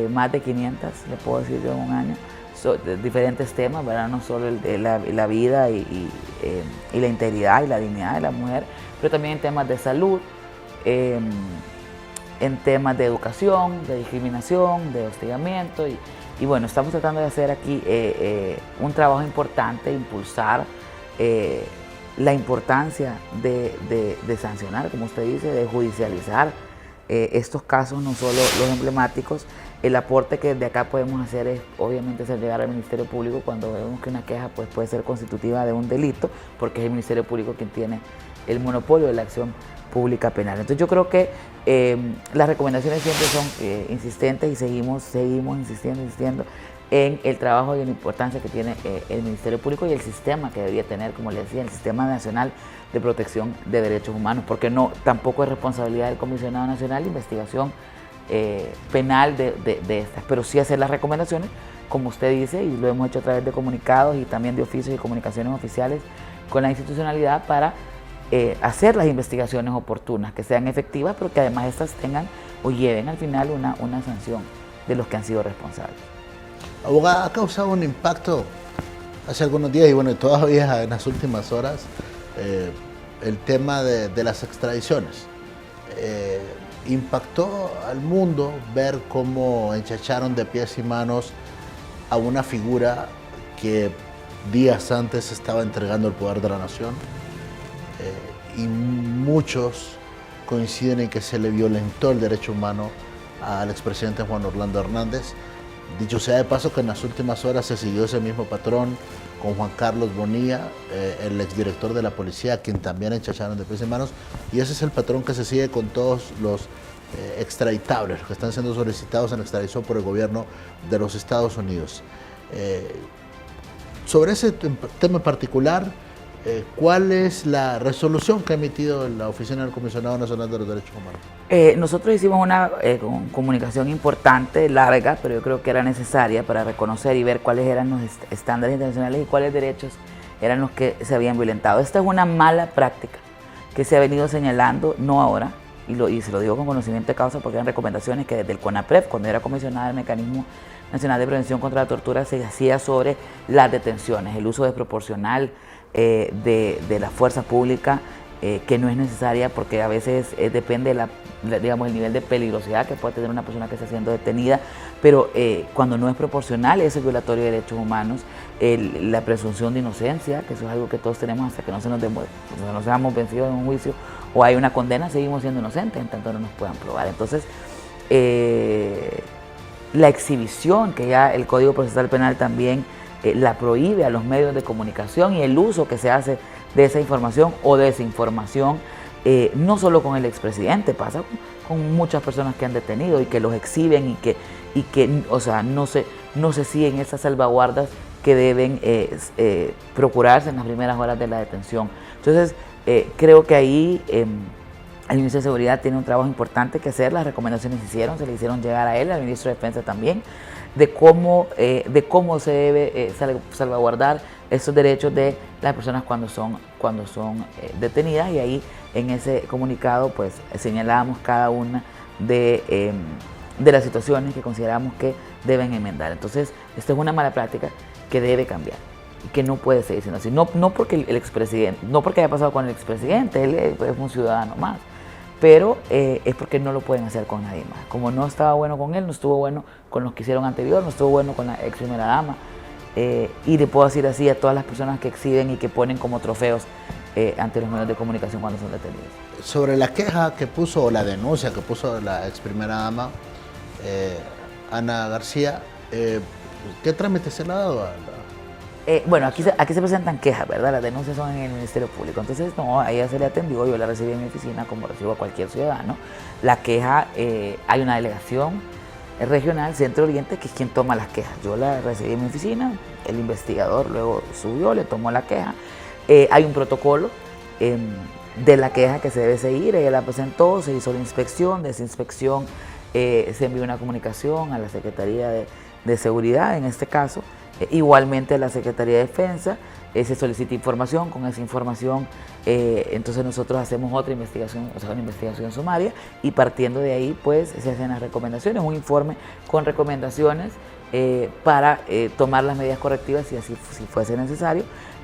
más de 500, le puedo decir yo, en un año, de diferentes temas, ¿verdad? No solo la vida y la integridad y la dignidad de la mujer, pero también en temas de salud, en temas de educación, de discriminación, de hostigamiento y bueno, estamos tratando de hacer aquí un trabajo importante, impulsar la importancia de sancionar, como usted dice, de judicializar estos casos, no solo los emblemáticos. El aporte que desde acá podemos hacer es obviamente hacer llegar al Ministerio Público cuando vemos que una queja pues, puede ser constitutiva de un delito, porque es el Ministerio Público quien tiene el monopolio de la acción pública penal. Entonces yo creo que las recomendaciones siempre son insistentes y seguimos insistiendo en el trabajo y en la importancia que tiene el Ministerio Público y el sistema que debería tener, como le decía, el Sistema Nacional de Protección de Derechos Humanos, porque no, tampoco es responsabilidad del Comisionado Nacional de Investigación penal de estas, pero sí hacer las recomendaciones, como usted dice, y lo hemos hecho a través de comunicados y también de oficios y comunicaciones oficiales con la institucionalidad para hacer las investigaciones oportunas, que sean efectivas, pero que además estas tengan o lleven al final una sanción de los que han sido responsables. Abogada, ha causado un impacto hace algunos días y bueno, todavía en las últimas horas el tema de las extradiciones. impactó al mundo ver cómo enchacharon de pies y manos a una figura que días antes estaba entregando el poder de la nación, y muchos coinciden en que se le violentó el derecho humano al expresidente Juan Orlando Hernández. Dicho sea de paso que en las últimas horas se siguió ese mismo patrón con Juan Carlos Bonilla, el exdirector de la policía, a quien también enchacharon de pies y manos, y ese es el patrón que se sigue con todos los extraditables, que están siendo solicitados en extradición por el gobierno de los Estados Unidos. Sobre ese tema en particular, ¿cuál es la resolución que ha emitido la Oficina del Comisionado Nacional de los Derechos Humanos? Nosotros hicimos una comunicación importante, larga, pero yo creo que era necesaria para reconocer y ver cuáles eran los estándares internacionales y cuáles derechos eran los que se habían violentado. Esta es una mala práctica que se ha venido señalando, no ahora, y se lo digo con conocimiento de causa porque eran recomendaciones que desde el CONAPRED, cuando era comisionada del Mecanismo Nacional de Prevención contra la Tortura, se hacía sobre las detenciones, el uso desproporcional de la fuerza pública, que no es necesaria porque a veces depende digamos, el nivel de peligrosidad que puede tener una persona que está siendo detenida, pero cuando no es proporcional, eso es violatorio de derechos humanos. La presunción de inocencia, que eso es algo que todos tenemos hasta que no se nos demuestre, no seamos vencidos en un juicio o hay una condena, seguimos siendo inocentes en tanto no nos puedan probar. Entonces, la exhibición, que ya el Código Procesal Penal también la prohíbe a los medios de comunicación, y el uso que se hace de esa información o desinformación, no solo con el expresidente, pasa con muchas personas que han detenido y que los exhiben y que o sea, no se siguen esas salvaguardas que deben procurarse en las primeras horas de la detención. Entonces, creo que ahí el ministro de Seguridad tiene un trabajo importante que hacer. Las recomendaciones se le hicieron llegar a él, al ministro de Defensa también, de cómo se debe salvaguardar esos derechos de las personas cuando son detenidas, y ahí en ese comunicado pues señalábamos cada una de las situaciones que consideramos que deben enmendar. Entonces, esta es una mala práctica que debe cambiar y que no puede seguir siendo así. No porque el expresidente, no porque haya pasado con el expresidente, él es un ciudadano más, pero es porque no lo pueden hacer con nadie más. Como no estaba bueno con él, no estuvo bueno con los que hicieron anterior, no estuvo bueno con la ex primera dama, y le puedo decir así a todas las personas que exhiben y que ponen como trofeos ante los medios de comunicación cuando son detenidos. Sobre la queja que puso, o la denuncia que puso la ex primera dama, Ana García, ¿qué trámite se le ha dado a la... Bueno, aquí se presentan quejas, ¿verdad? Las denuncias son en el Ministerio Público. Entonces, no, a ella se le atendió, yo la recibí en mi oficina como recibo a cualquier ciudadano. La queja, hay una delegación regional Centro Oriente que es quien toma las quejas. Yo la recibí en mi oficina, el investigador luego subió, le tomó la queja. Hay un protocolo de la queja que se debe seguir, ella la presentó, se hizo la inspección, de esa inspección se envió una comunicación a la Secretaría de Seguridad, en este caso, igualmente a la Secretaría de Defensa, se solicita información, con esa información entonces nosotros hacemos otra investigación, o sea, una investigación sumaria, y partiendo de ahí pues se hacen las recomendaciones, un informe con recomendaciones para tomar las medidas correctivas si así si fuese necesario,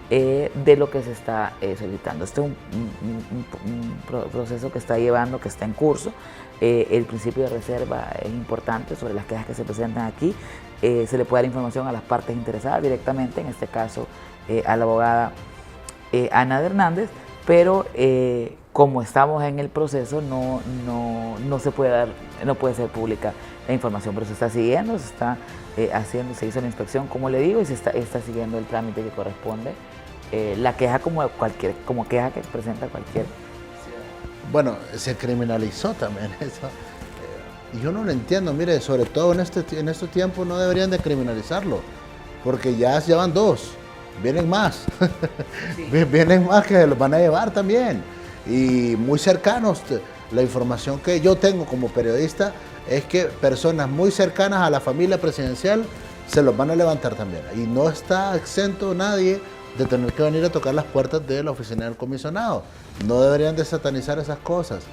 de lo que se está solicitando. Este es un proceso que está llevando, que está en curso. El principio de reserva es importante sobre las quejas que se presentan aquí. Se le puede dar información a las partes interesadas directamente, en este caso a la abogada Ana de Hernández, pero como estamos en el proceso no se puede dar, no puede ser pública la información, pero se está siguiendo, se está haciendo, se hizo la inspección, como le digo, y se está siguiendo el trámite que corresponde. La queja como queja que presenta cualquier. Bueno, se criminalizó también eso. Y yo no lo entiendo, mire, sobre todo en estos tiempos no deberían de criminalizarlo, porque ya van 2, vienen más, sí. Vienen más que los van a llevar también, y muy cercanos. La información que yo tengo como periodista es que personas muy cercanas a la familia presidencial se los van a levantar también, y no está exento nadie de tener que venir a tocar las puertas de la oficina del comisionado. No deberían de satanizar esas cosas.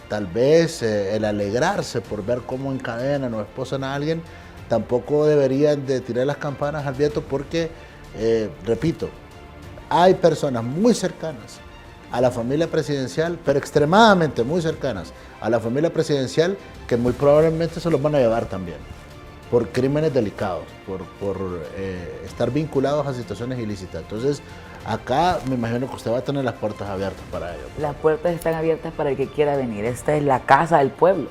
Tal vez el alegrarse por ver cómo encadenan o esposan a alguien, tampoco deberían de tirar las campanas al viento, porque, repito, hay personas muy cercanas a la familia presidencial, pero extremadamente muy cercanas a la familia presidencial, que muy probablemente se los van a llevar también por crímenes delicados, por estar vinculados a situaciones ilícitas. Entonces, acá me imagino que usted va a tener las puertas abiertas para ello. Las puertas están abiertas para el que quiera venir. Esta es la casa del pueblo.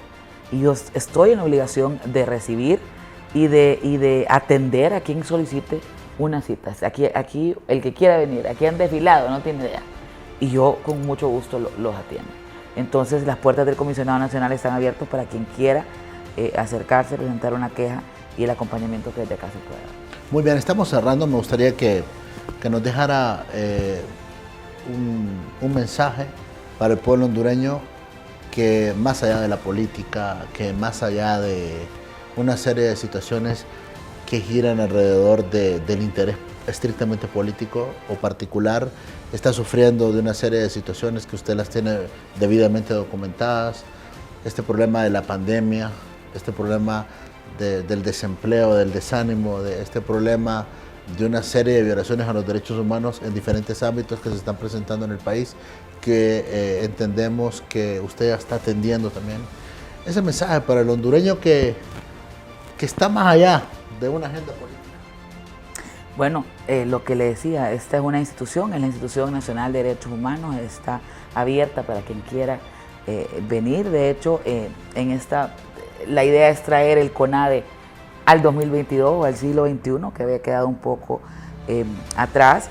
Y yo estoy en la obligación de recibir y de atender a quien solicite una cita. Aquí el que quiera venir, aquí han desfilado, no tiene idea. Y yo con mucho gusto los atiendo. Entonces las puertas del Comisionado Nacional están abiertas para quien quiera acercarse, presentar una queja y el acompañamiento que desde acá se pueda dar. Muy bien, estamos cerrando. Me gustaría que nos dejara un mensaje para el pueblo hondureño, que más allá de la política, que más allá de una serie de situaciones que giran alrededor del interés estrictamente político o particular, está sufriendo de una serie de situaciones que usted las tiene debidamente documentadas, este problema de la pandemia, este problema del desempleo, del desánimo, de este problema de una serie de violaciones a los derechos humanos en diferentes ámbitos que se están presentando en el país, que entendemos que usted ya está atendiendo también. Ese mensaje para el hondureño que está más allá de una agenda política. Bueno, lo que le decía, esta es una institución, es la Institución Nacional de Derechos Humanos, está abierta para quien quiera venir. De hecho, la idea es traer el CONADE al 2022 o al siglo XXI, que había quedado un poco atrás.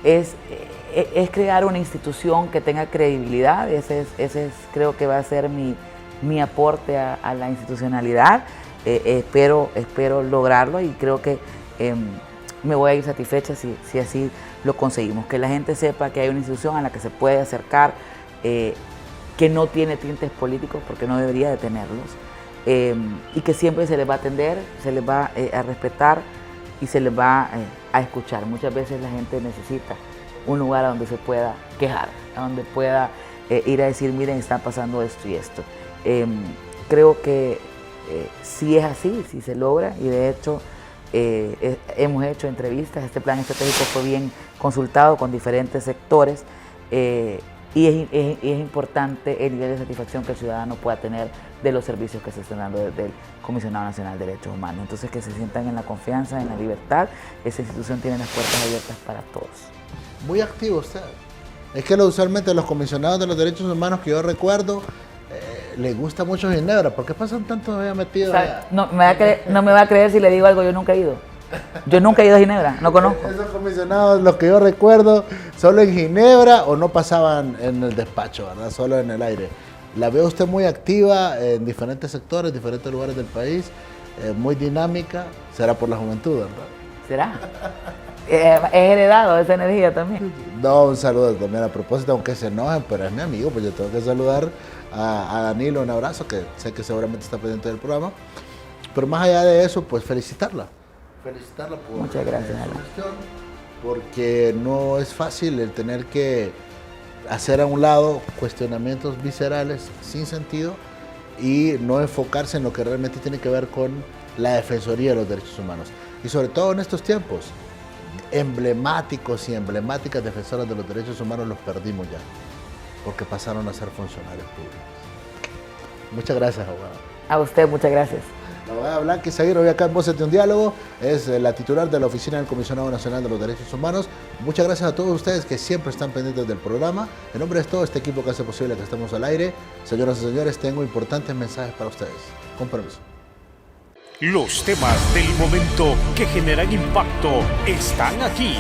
Es crear una institución que tenga credibilidad. Ese creo que va a ser mi aporte a la institucionalidad. Espero lograrlo y creo que me voy a ir satisfecha si así lo conseguimos. Que la gente sepa que hay una institución a la que se puede acercar, que no tiene tintes políticos, porque no debería de tenerlos, y que siempre se les va a atender, se les va a respetar y se les va a escuchar. Muchas veces la gente necesita un lugar donde se pueda quejar, donde pueda ir a decir, miren, está pasando esto y esto. Creo que si es así, si se logra, y de hecho hemos hecho entrevistas, este plan estratégico fue bien consultado con diferentes sectores, y es importante el nivel de satisfacción que el ciudadano pueda tener de los servicios que se están dando desde el Comisionado Nacional de Derechos Humanos. Entonces, que se sientan en la confianza, en la libertad. Esa institución tiene las puertas abiertas para todos. Muy activo usted. Es que usualmente los comisionados de los derechos humanos que yo recuerdo, les gusta mucho Ginebra. ¿Por qué pasan tanto metidos allá? No me va a creer si le digo algo, yo nunca he ido. Yo nunca he ido a Ginebra, no conozco. Esos comisionados, los que yo recuerdo, solo en Ginebra o no pasaban en el despacho, ¿verdad? Solo en el aire. La veo usted muy activa en diferentes sectores, diferentes lugares del país, muy dinámica. Será por la juventud, ¿verdad? ¿Será? He heredado esa energía también. No, un saludo también a propósito, aunque se enojen, pero es mi amigo, pues yo tengo que saludar a Danilo, un abrazo, que sé que seguramente está pendiente del programa. Pero más allá de eso, pues felicitarla por muchas gracias, su gestión, porque no es fácil el tener que hacer a un lado cuestionamientos viscerales sin sentido y no enfocarse en lo que realmente tiene que ver con la defensoría de los derechos humanos. Y sobre todo en estos tiempos, emblemáticos y emblemáticas defensoras de los derechos humanos los perdimos ya, porque pasaron a ser funcionarios públicos. Muchas gracias, abogada. A usted, muchas gracias. La abogada Blanca Izaguirre, hoy acá en Voces de un Diálogo, es la titular de la Oficina del Comisionado Nacional de los Derechos Humanos. Muchas gracias a todos ustedes que siempre están pendientes del programa. En nombre de todo este equipo que hace posible que estemos al aire, señoras y señores, tengo importantes mensajes para ustedes. Con permiso. Los temas del momento que generan impacto están aquí,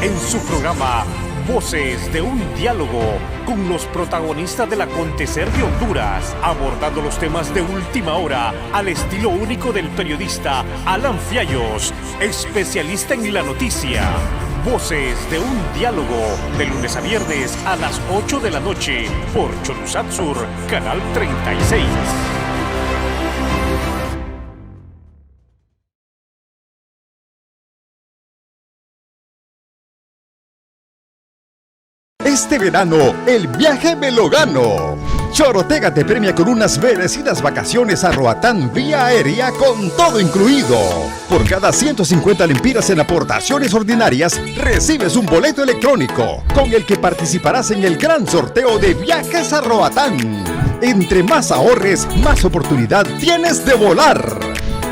en su programa Voces de un Diálogo, con los protagonistas del acontecer de Honduras, abordando los temas de última hora al estilo único del periodista Alan Fiallos, especialista en la noticia. Voces de un Diálogo, de lunes a viernes a las 8 de la noche, por Cholusac Sur, Canal 36. Este verano, el viaje me lo gano. Chorotega te premia con unas merecidas vacaciones a Roatán vía aérea con todo incluido. Por cada 150 lempiras en aportaciones ordinarias, recibes un boleto electrónico con el que participarás en el gran sorteo de viajes a Roatán. Entre más ahorres, más oportunidad tienes de volar.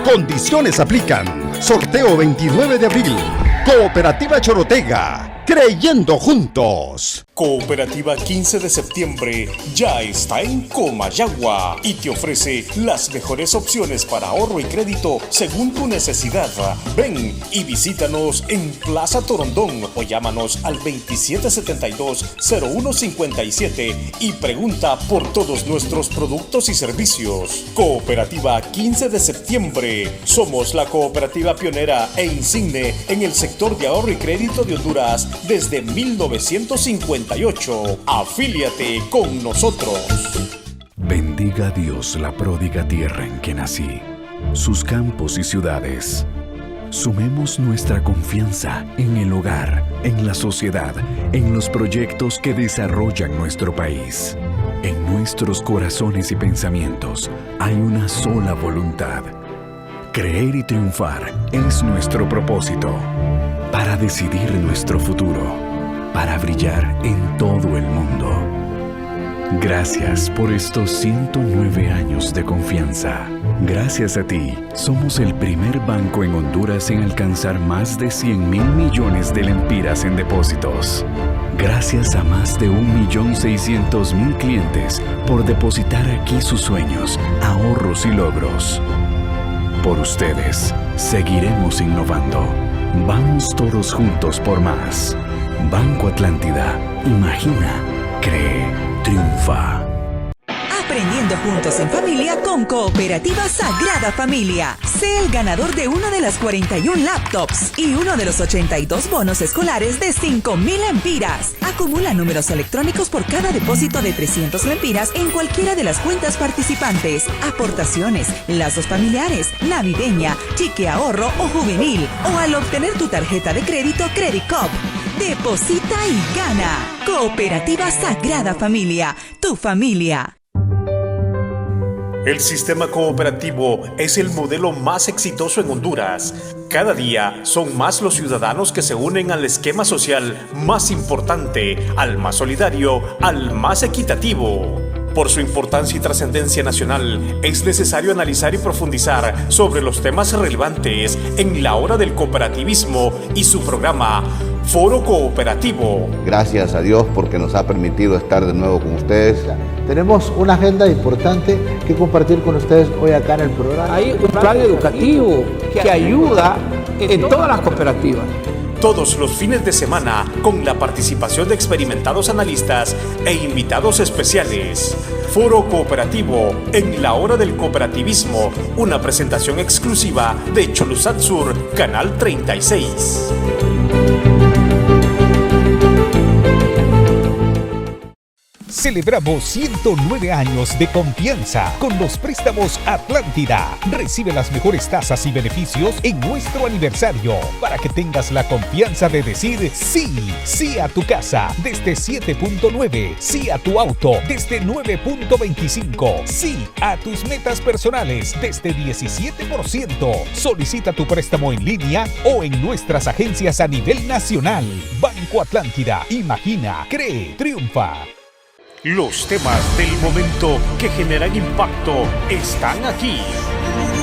Condiciones aplican. Sorteo 29 de abril. Cooperativa Chorotega. Creyendo juntos. Cooperativa 15 de septiembre ya está en Comayagua y te ofrece las mejores opciones para ahorro y crédito según tu necesidad. Ven y visítanos en Plaza Torondón o llámanos al 2772-0157 y pregunta por todos nuestros productos y servicios. Cooperativa 15 de septiembre. Somos la cooperativa pionera e insigne en el sector de ahorro y crédito de Honduras desde 1958. Afíliate con nosotros. Bendiga a Dios la pródiga tierra en que nací, sus campos y ciudades. Sumemos nuestra confianza en el hogar, en la sociedad, en los proyectos que desarrollan nuestro país. En nuestros corazones y pensamientos hay una sola voluntad. Creer y triunfar es nuestro propósito. Para decidir nuestro futuro. Para brillar en todo el mundo. Gracias por estos 109 años de confianza. Gracias a ti, somos el primer banco en Honduras en alcanzar más de 100,000 millones de lempiras en depósitos. Gracias a más de 1,600,000 clientes por depositar aquí sus sueños, ahorros y logros. Por ustedes, seguiremos innovando. Vamos todos juntos por más. Banco Atlántida. Imagina, cree, triunfa. Aprendiendo juntos en familia con Cooperativa Sagrada Familia. Sé el ganador de una de las 41 laptops y uno de los 82 bonos escolares de 5,000 lempiras. Acumula números electrónicos por cada depósito de 300 lempiras en cualquiera de las cuentas participantes. Aportaciones, lazos familiares, navideña, chique ahorro o juvenil. O al obtener tu tarjeta de crédito Credit Cop. Deposita y gana. Cooperativa Sagrada Familia. Tu familia. El sistema cooperativo es el modelo más exitoso en Honduras. Cada día son más los ciudadanos que se unen al esquema social más importante, al más solidario, al más equitativo. Por su importancia y trascendencia nacional, es necesario analizar y profundizar sobre los temas relevantes en la hora del cooperativismo y su programa Foro Cooperativo. Gracias a Dios porque nos ha permitido estar de nuevo con ustedes. Tenemos una agenda importante que compartir con ustedes hoy acá en el programa. Hay un plan educativo que ayuda en todas las cooperativas. Todos los fines de semana, con la participación de experimentados analistas e invitados especiales. Foro Cooperativo, en la hora del cooperativismo, una presentación exclusiva de Cholusat Sur, Canal 36. Celebramos 109 años de confianza con los préstamos Atlántida. Recibe las mejores tasas y beneficios en nuestro aniversario para que tengas la confianza de decir sí, sí a tu casa desde 7.9, sí a tu auto desde 9.25, sí a tus metas personales desde 17%. Solicita tu préstamo en línea o en nuestras agencias a nivel nacional. Banco Atlántida. Imagina, cree, triunfa. Los temas del momento que generan impacto están aquí,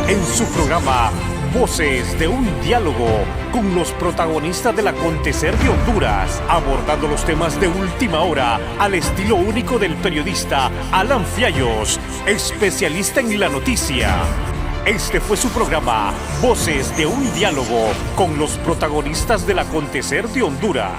en su programa Voces de un Diálogo, con los protagonistas del acontecer de Honduras, abordando los temas de última hora al estilo único del periodista Alan Fiallos, especialista en la noticia. Este fue su programa Voces de un Diálogo, con los protagonistas del acontecer de Honduras.